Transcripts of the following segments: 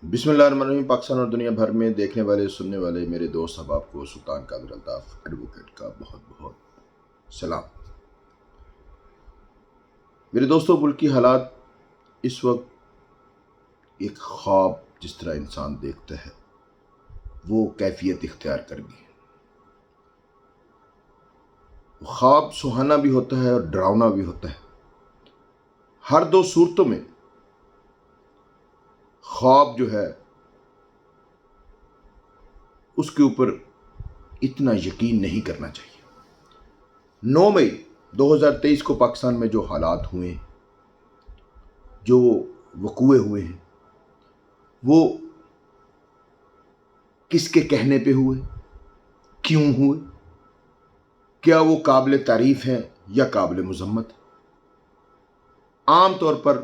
बिस्मिल्लाहिर्रहमानिर्रहीम। पाकिस्तान और दुनिया भर में देखने वाले सुनने वाले मेरे दोस्त अहबाब को सुल्तान कादिर अल्ताफ़ एडवोकेट का बहुत बहुत सलाम। मेरे दोस्तों, मुल्क की हालात इस वक्त एक ख्वाब जिस तरह इंसान देखता है वो कैफियत इख्तियार कर गई। ख्वाब सुहाना भी होता है और डरावना भी होता है। हर दो सूरतों में ख्वाब जो है उसके ऊपर इतना यकीन नहीं करना चाहिए। 9 मई 2023 को पाकिस्तान में जो हालात हुए, जो वक़ूए हुए हैं, वो किसके कहने पे हुए, क्यों हुए, क्या वो काबिल तारीफ हैं या काबिल मज़म्मत? आम तौर पर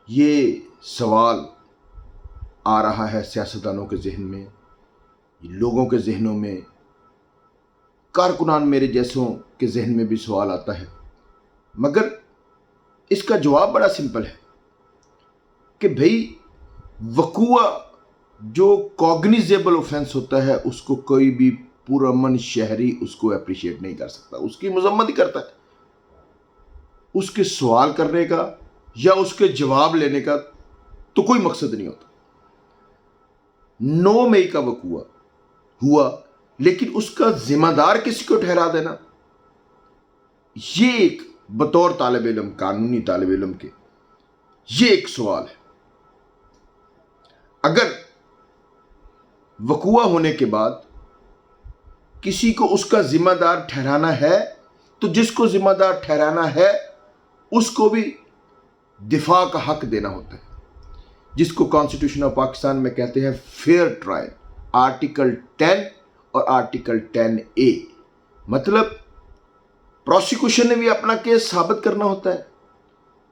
ये सवाल आ रहा है सियासतदानों के जहन में, लोगों के जहनों में, कारकुनान मेरे जैसों के जहन में भी सवाल आता है। मगर इसका जवाब बड़ा सिंपल है कि भाई वक़ूआ जो कॉग्निजेबल ऑफेंस होता है उसको कोई भी पुरअमन शहरी उसको अप्रिशिएट नहीं कर सकता, उसकी मजम्मत ही करता है। उसके सवाल करने का या उसके जवाब लेने का तो कोई मकसद नहीं होता। 9 मई का वक़ूआ हुआ, लेकिन उसका जिम्मेदार किसी को ठहरा देना, ये एक बतौर तालिब इल्म, कानूनी तालिब इल्म के, ये एक सवाल है। अगर वक़ूआ होने के बाद किसी को उसका जिम्मेदार ठहराना है तो जिसको जिम्मेदार ठहराना है उसको भी दिफा का हक देना होता है, जिसको कॉन्स्टिट्यूशन ऑफ पाकिस्तान में कहते हैं फेयर ट्रायल, आर्टिकल 10 और आर्टिकल 10A। मतलब प्रोसिक्यूशन ने भी अपना केस साबित करना होता है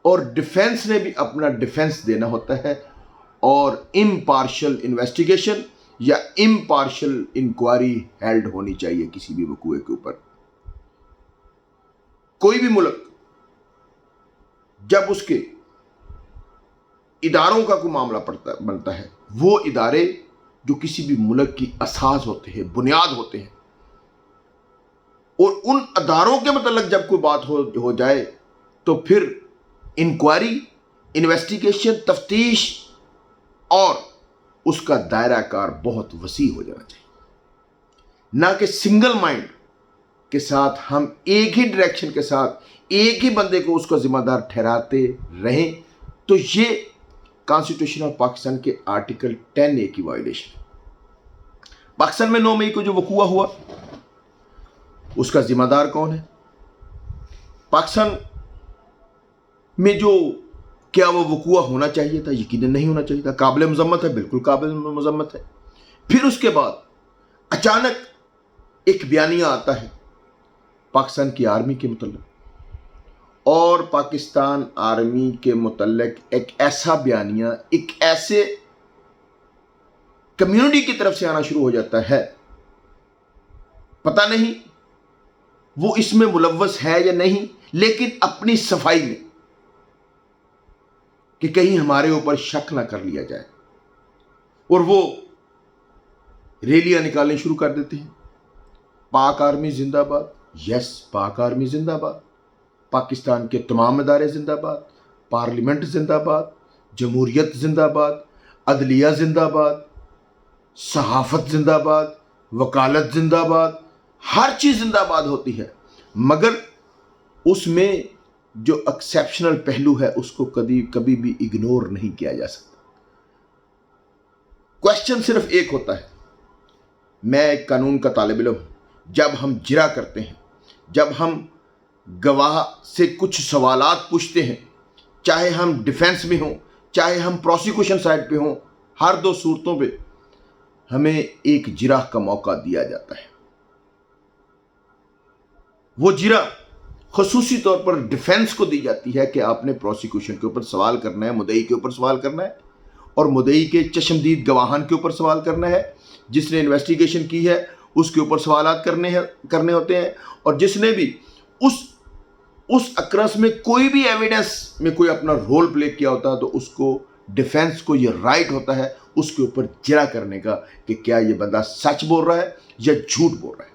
और डिफेंस ने भी अपना डिफेंस देना होता है, और इम्पार्शियल इन्वेस्टिगेशन या इम्पार्शियल इंक्वायरी हेल्ड होनी चाहिए किसी भी वक़ूए के ऊपर। कोई भी मुल्क जब उसके इदारों का कोई मामला बनता है, वो इदारे जो किसी भी मुल्क की असास होते हैं, बुनियाद होते हैं, और उन अदारों के मतलब जब कोई बात हो जाए तो फिर इंक्वायरी, इन्वेस्टिगेशन, तफ्तीश और उसका दायरा कार बहुत वसी हो जाना चाहिए। ना कि सिंगल माइंड के साथ हम एक ही डायरेक्शन के साथ एक ही बंदे को उसका जिम्मेदार ठहराते रहें, तो ये कॉन्स्टिट्यूशन ऑफ पाकिस्तान के आर्टिकल 10A की वायलेशन है। पाकिस्तान में 9 मई को जो वक़ूआ हुआ उसका जिम्मेदार कौन है? पाकिस्तान में जो क्या वो वक़ूआ होना चाहिए था? यकीनन नहीं होना चाहिए था। काबिल मज़म्मत है, बिल्कुल काबिल मज़म्मत है। फिर उसके बाद अचानक एक बयानिया आता है पाकिस्तान की आर्मी के मुतल्लिक़, और पाकिस्तान आर्मी के मुतल्लिक़ एक ऐसा बयानिया एक ऐसे कम्युनिटी की तरफ से आना शुरू हो जाता है, पता नहीं वो इसमें मुलव्वस है या नहीं, लेकिन अपनी सफाई में कि कहीं हमारे ऊपर शक ना कर लिया जाए, और वो रैलियां निकालनी शुरू कर देते हैं। पाक आर्मी जिंदाबाद, यस पाक आर्मी जिंदाबाद, पाकिस्तान के तमाम इदारे जिंदाबाद, पार्लियामेंट जिंदाबाद, जमहूरियत जिंदाबाद, अदलिया जिंदाबाद, सहाफत जिंदाबाद, वकालत जिंदाबाद, हर चीज़ जिंदाबाद होती है। मगर उसमें जो एक्सेप्शनल पहलू है उसको कभी भी इग्नोर नहीं किया जा सकता। क्वेश्चन सिर्फ एक होता है, मैं एक कानून का तालिब इल्म हूं, जब हम जिरा करते हैं, जब हम गवाह से कुछ सवालात पूछते हैं, चाहे हम डिफेंस में हों चाहे हम प्रोसिक्यूशन साइड पे हों, हर दो सूरतों पे हमें एक जिरा का मौका दिया जाता है। वो जिरा खसूसी तौर पर डिफेंस को दी जाती है कि आपने प्रोसिक्यूशन के ऊपर सवाल करना है, मुद्दई के ऊपर सवाल करना है, और मुद्दई के चश्मदीद गवाहान के ऊपर सवाल करना है, जिसने इन्वेस्टिगेशन की है उसके ऊपर सवालात करने होते हैं, और जिसने भी उस अक्रस में कोई भी एविडेंस में कोई अपना रोल प्ले किया होता है तो उसको डिफेंस को ये राइट होता है उसके ऊपर जिरा करने का कि क्या ये बंदा सच बोल रहा है या झूठ बोल रहा है।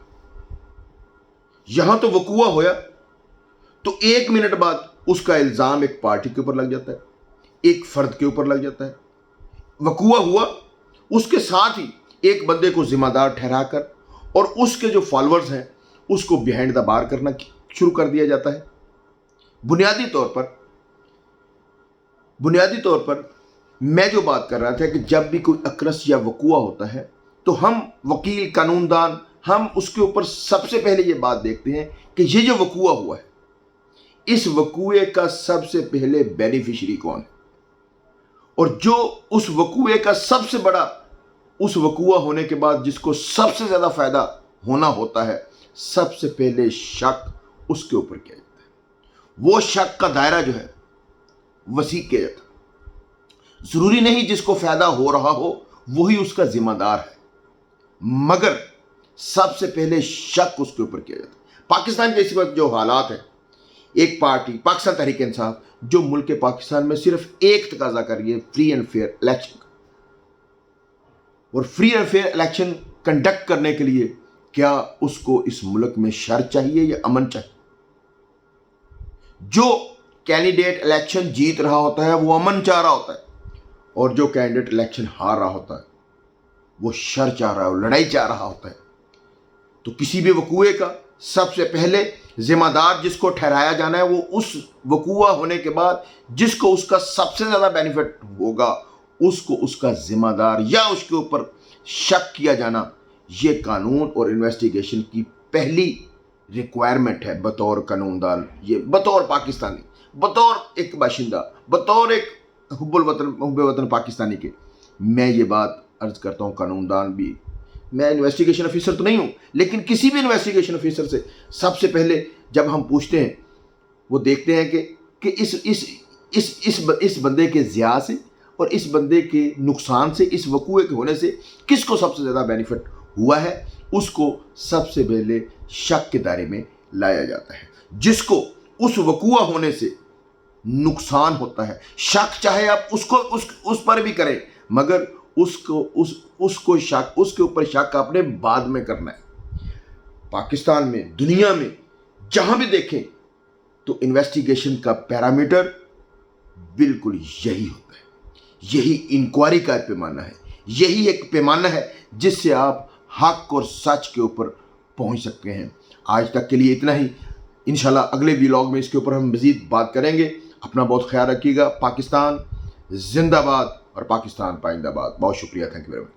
यहां तो वकूआ होया तो 1 मिनट बाद उसका इल्जाम एक पार्टी के ऊपर लग जाता है, एक फर्द के ऊपर लग जाता है। वकूआ हुआ, उसके साथ ही एक बंदे को जिम्मेदार ठहराकर और उसके जो फॉलोअर्स हैं उसको बिहाइंड द बार करना शुरू कर दिया जाता है। बुनियादी तौर पर मैं जो बात कर रहा था कि जब भी कोई अक्रस या वकूआ होता है तो हम वकील, कानूनदान, हम उसके ऊपर सबसे पहले ये बात देखते हैं कि ये जो वकूआ हुआ है, इस वकूए का सबसे पहले बेनिफिशियरी कौन है, और जो उस वकूए का सबसे बड़ा, उस वकूआ होने के बाद जिसको सबसे ज़्यादा फायदा होना होता है, सबसे पहले शक उसके ऊपर किया जाता है। वो शक का दायरा जो है वसी किया जाता है। ज़रूरी नहीं जिसको फायदा हो रहा हो वही उसका जिम्मेदार है, मगर सबसे पहले शक उसके ऊपर किया जाता है। पाकिस्तान के इस वक्त जो हालात हैं, एक पार्टी पाकिस्तान तहरीक इंसाफ जो मुल्क पाकिस्तान में सिर्फ एक तकाजा कर रही है, फ्री एंड फेयर इलेक्शन, और free and fair election conduct करने के लिए क्या उसको इस मुल्क में शर चाहिए या अमन चाहिए? जो कैंडिडेट इलेक्शन जीत रहा होता है वो अमन चाह रहा होता है, और जो कैंडिडेट इलेक्शन हार रहा होता है वो शर चाह रहा है, वो लड़ाई चाह रहा होता है। तो किसी भी वकूए का सबसे पहले जिम्मेदार जिसको ठहराया जाना है वो उस वकूआ होने के बाद जिसको उसका सबसे ज़्यादा बेनिफिट होगा उसको उसका जिम्मेदार या उसके ऊपर शक किया जाना, ये कानून और इन्वेस्टिगेशन की पहली रिक्वायरमेंट है बतौर कानूनदान, ये बतौर पाकिस्तानी, बतौर एक बाशिंदा, बतौर एक हुब्बे वतन पाकिस्तानी के। मैं ये बात अर्ज करता हूँ कानूनदान भी, मैं इन्वेस्टिगेशन ऑफिसर तो नहीं हूँ, लेकिन किसी भी इन्वेस्टिगेशन ऑफिसर से सबसे पहले जब हम पूछते हैं वो देखते हैं कि इस बंदे के ज़िया से और इस बंदे के नुकसान से, इस वकूए के होने से किसको सबसे ज़्यादा बेनिफिट हुआ है, उसको सबसे पहले शक के दायरे में लाया जाता है। जिसको उस वकूआ होने से नुकसान होता है, शक चाहे आप उसको उस पर भी करें, मगर उसको शक, उसके ऊपर शक आपने बाद में करना है। पाकिस्तान में, दुनिया में जहां भी देखें तो इन्वेस्टिगेशन का पैरामीटर बिल्कुल यही होता है, यही इंक्वायरी का पैमाना है, यही एक पैमाना है जिससे आप हक और सच के ऊपर पहुंच सकते हैं। आज तक के लिए इतना ही, इंशाल्लाह अगले व्लॉग में इसके ऊपर हम मज़ीद बात करेंगे। अपना बहुत ख्याल रखिएगा। पाकिस्तान जिंदाबाद और पाकिस्तान पाइंदाबाद। बहुत शुक्रिया, थैंक यू वेरी मच।